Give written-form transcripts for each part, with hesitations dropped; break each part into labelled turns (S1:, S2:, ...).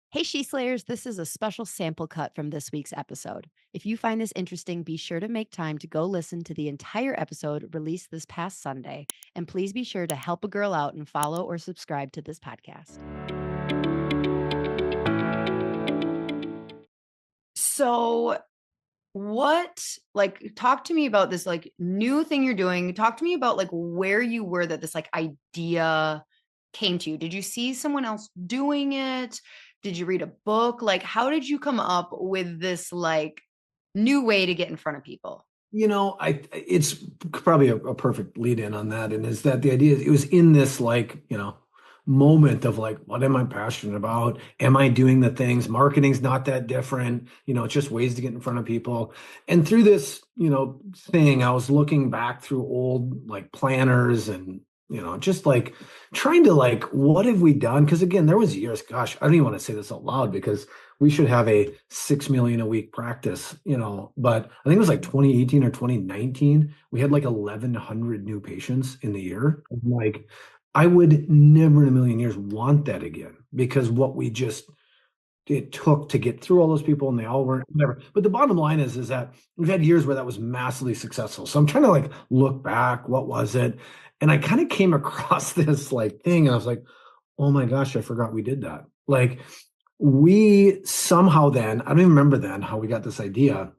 S1: Hey, She Slayers, this is a special sample cut from this week's episode. If you find this interesting, be sure to make time to go listen to the entire episode released this past Sunday. And please be sure to help a girl out and follow or subscribe to this podcast. So, talk to me about this, new thing you're doing. Talk to me about, where you were that this, idea came to you. Did you see someone else doing it? Did you read a book? How did you come up with this, new way to get in front of people?
S2: It's probably a perfect lead in on that. And is that the idea? It was in this moment of like, what am I passionate about? Am I doing the things? Marketing's not that different. It's just ways to get in front of people. And through this, thing, I was looking back through old like planners and just like trying to like, what have we done? Because again, there was years, gosh, I don't even want to say this out loud because we should have a 6 million a week practice, but I think it was like 2018 or 2019. We had like 1,100 new patients in the year. Like, I would never in a million years want that again because what we just it took to get through all those people and they all weren't whatever. But the bottom line is that we've had years where that was massively successful. So I'm trying to like look back, what was it? And I kind of came across this like thing and I was like, oh my gosh, I forgot we did that. Like we somehow then, I don't even remember then how we got this idea.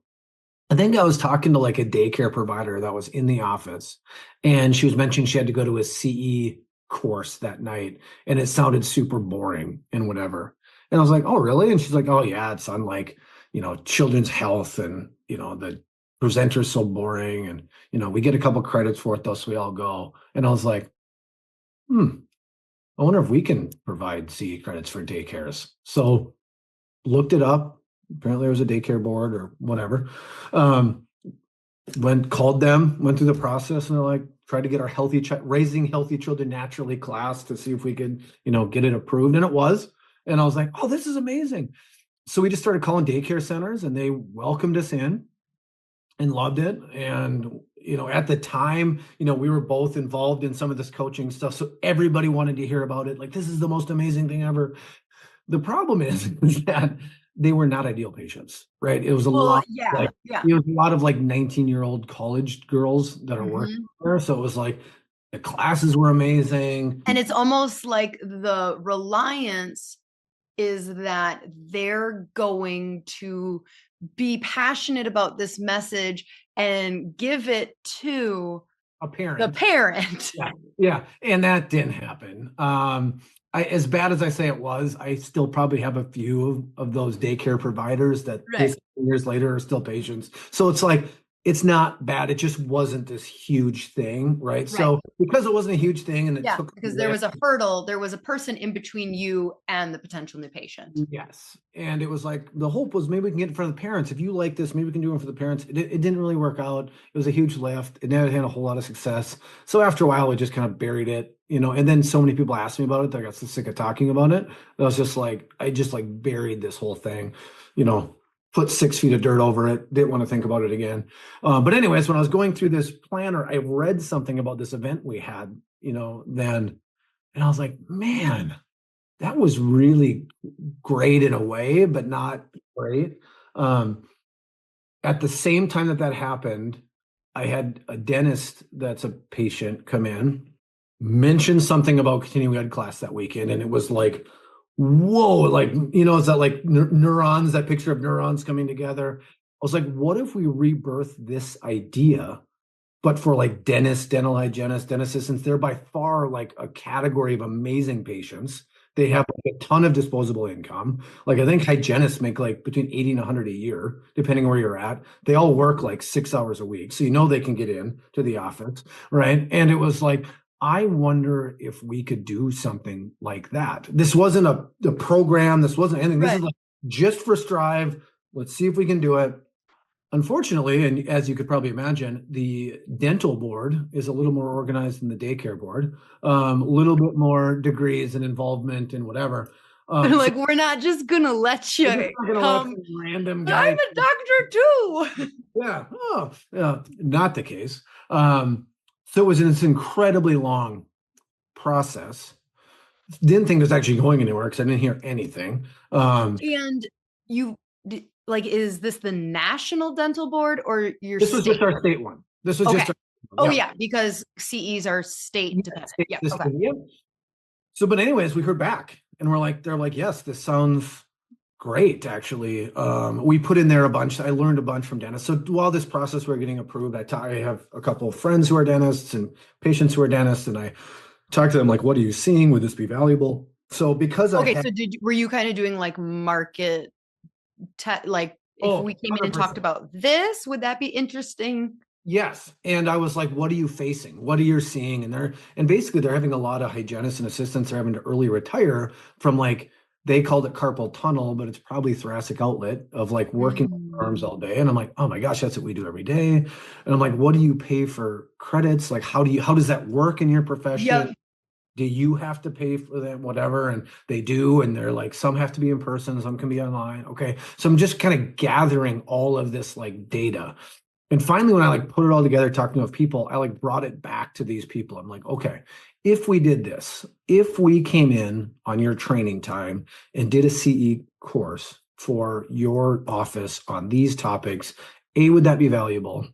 S2: I think I was talking to like a daycare provider that was in the office and she was mentioning she had to go to a CE course that night and it sounded super boring and whatever. And I was like, oh, really? And she's like, oh, yeah, it's on like, children's health and, the presenter's so boring. And, we get a couple credits for it though, so we all go. And I was like, I wonder if we can provide CE credits for daycares. So looked it up. Apparently there was a daycare board or whatever. Called them, went through the process, and they're like, tried to get our raising healthy children naturally class to see if we could, get it approved. And it was. And I was like, oh, this is amazing. So we just started calling daycare centers and they welcomed us in and loved it. And, at the time, we were both involved in some of this coaching stuff. So everybody wanted to hear about it. Like, this is the most amazing thing ever. The problem is that they were not ideal patients, right? It was a
S1: Well,
S2: lot
S1: yeah,
S2: like
S1: yeah.
S2: it was a lot of like 19-year-old college girls that are working there. So it was like the classes were amazing.
S1: And it's almost like the reliance is that they're going to be passionate about this message and give it to
S2: A
S1: the
S2: parent.
S1: parent.
S2: Yeah, yeah. And that didn't happen. As bad as I say it was, I still probably have a few of those daycare providers that
S1: Right.
S2: 15 years later are still patients. So it's like, it's not bad. It just wasn't this huge thing, right?
S1: Right.
S2: So because it wasn't a huge thing and it
S1: Yeah,
S2: took
S1: because there was a hurdle, there was a person in between you and the potential new patient.
S2: yes. And it was like the hope was maybe we can get in front of the parents. If you like this, maybe we can do it for the parents. It didn't really work out. It was a huge lift. It never had a whole lot of success. So after a while, we just kind of buried it, and then so many people asked me about it that I got so sick of talking about it. I was just like, I just like buried this whole thing, put 6 feet of dirt over it. Didn't want to think about it again. But anyways, when I was going through this planner, I read something about this event we had, then, and I was like, man, that was really great in a way, but not great. Um, at the same time that happened, I had a dentist that's a patient come in, mention something about continuing ed class that weekend, and it was like, whoa, like, is that like neurons, that picture of neurons coming together? I was like, what if we rebirth this idea, but for like dentists, dental hygienists, dentist assistants, they're by far like a category of amazing patients. They have like a ton of disposable income. Like I think hygienists make like between 80 and 100 a year, depending where you're at. They all work like 6 hours a week. So they can get in to the office, right? And it was like, I wonder if we could do something like that. This wasn't a program. This wasn't anything. This is like just for Strive. Let's see if we can do it. Unfortunately, and as you could probably imagine, the dental board is a little more organized than the daycare board, a little bit more degrees and involvement and whatever.
S1: They're like, we're not just gonna let you
S2: let
S1: come.
S2: some random
S1: But
S2: guy.
S1: I'm a doctor too.
S2: Yeah, not the case. So it was this incredibly long process. Didn't think it was actually going anywhere because I didn't hear anything.
S1: And you like, is this the National Dental Board or your
S2: This was just
S1: state?
S2: our state one. This was just
S1: Okay.
S2: our,
S1: Oh
S2: yeah.
S1: yeah, because CEs are state
S2: Yeah,
S1: dependent.
S2: state
S1: Yeah. Okay.
S2: system, yeah. So, but anyways, we heard back and we're like, they're like, yes, this sounds great, actually. We put in there a bunch. I learned a bunch from dentists. So while this process we're getting approved, I have a couple of friends who are dentists and patients who are dentists, and I talk to them like, what are you seeing? Would this be valuable? So because I
S1: Okay.
S2: had,
S1: So were you kind of doing like market like if
S2: oh,
S1: we came in and talked
S2: 100%.
S1: about this, would that be interesting?
S2: Yes. And I was like, what are you facing? What are you seeing? And basically they're having a lot of hygienists and assistants are having to early retire from like, they called it carpal tunnel, but it's probably thoracic outlet of like working on arms
S1: Mm.
S2: all day. And I'm like, oh my gosh, that's what we do every day. And I'm like, what do you pay for credits? Like, how does that work in your profession?
S1: Yep.
S2: Do you have to pay for them? Whatever. And they do. And they're like, some have to be in person, some can be online. Okay. So I'm just kind of gathering all of this like data. And finally, when I like put it all together, talking with people, I like brought it back to these people. I'm like, okay, if we did this, if we came in on your training time and did a CE course for your office on these topics, A, would that be valuable?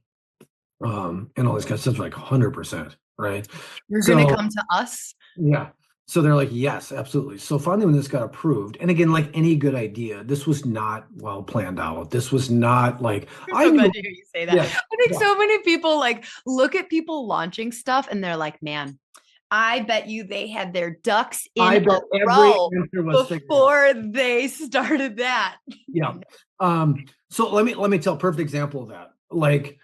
S2: And all this kind of stuff, like 100%, right?
S1: You're gonna
S2: So
S1: come to us.
S2: yeah. So they're like, yes, absolutely. So finally, when this got approved, and again, like any good idea, this was not well planned out. This was not like
S1: I'm
S2: I
S1: so
S2: knew.
S1: glad to hear you say that.
S2: Yeah,
S1: I think
S2: yeah.
S1: so many people like look at people launching stuff and they're like, man, I bet you they had their ducks in
S2: I
S1: a
S2: bet every
S1: row
S2: answer was figured out.
S1: before they started that.
S2: Yeah. So let me tell a perfect example of that. Like,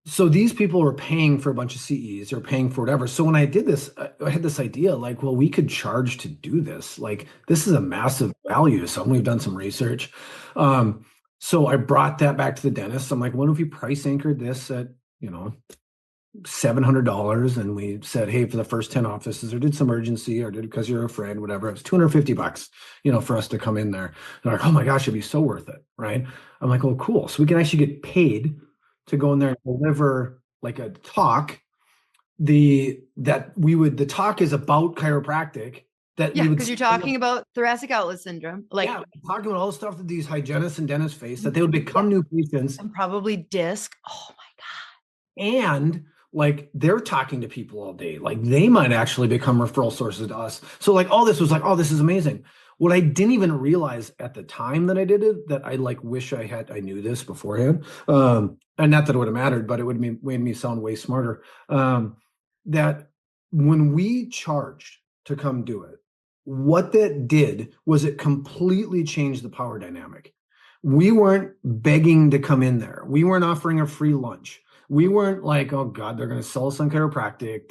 S2: so these people were paying for a bunch of CEs or paying for whatever. So when I did this, I had this idea like, well, we could charge to do this. Like, this is a massive value to someone. We've done some research. Um, so I brought that back to the dentist. I'm like, what if we price anchored this at, you know, $700, and we said, hey, for the first 10 offices, or did some urgency, or did because you're a friend, whatever, it was $250, for us to come in there. They're like, oh my gosh, it'd be so worth it, right? I'm like, oh, cool. So we can actually get paid to go in there and deliver like a talk. The talk is about chiropractic that we
S1: Yeah,
S2: would
S1: because you're talking about thoracic outlet syndrome. Like,
S2: yeah, talking about all the stuff that these hygienists and dentists face, that they would
S1: yeah,
S2: become new patients.
S1: and probably disc. Oh my
S2: And like they're talking to people all day, like they might actually become referral sources to us. So like all this was like, oh, this is amazing. What I didn't even realize at the time that I did it, that I like wish I knew this beforehand. And not that it would have mattered, but it would have made me sound way smarter. That when we charged to come do it, what that did was it completely changed the power dynamic. We weren't begging to come in there. We weren't offering a free lunch. We weren't like, oh God, they're going to sell us on chiropractic.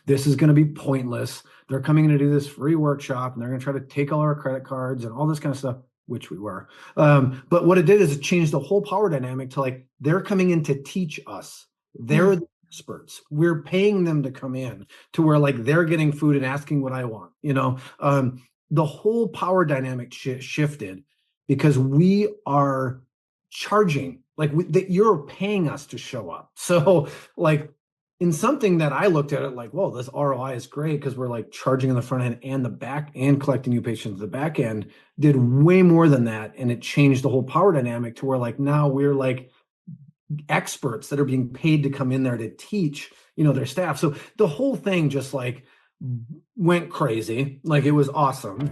S2: This is going to be pointless. They're coming in to do this free workshop and they're going to try to take all our credit cards and all this kind of stuff, which we were. But what it did is it changed the whole power dynamic to like, they're coming in to teach us. They're
S1: God.
S2: the experts. We're paying them to come in to where like they're getting food and asking what I want. The whole power dynamic shifted because we are charging like that you're paying us to show up. So like in something that I looked at it like, whoa, this ROI is great because we're like charging on the front end and the back and collecting new patients. The back end did way more than that. And it changed the whole power dynamic to where like now we're like experts that are being paid to come in there to teach, their staff. So the whole thing just like went crazy. Like it was awesome.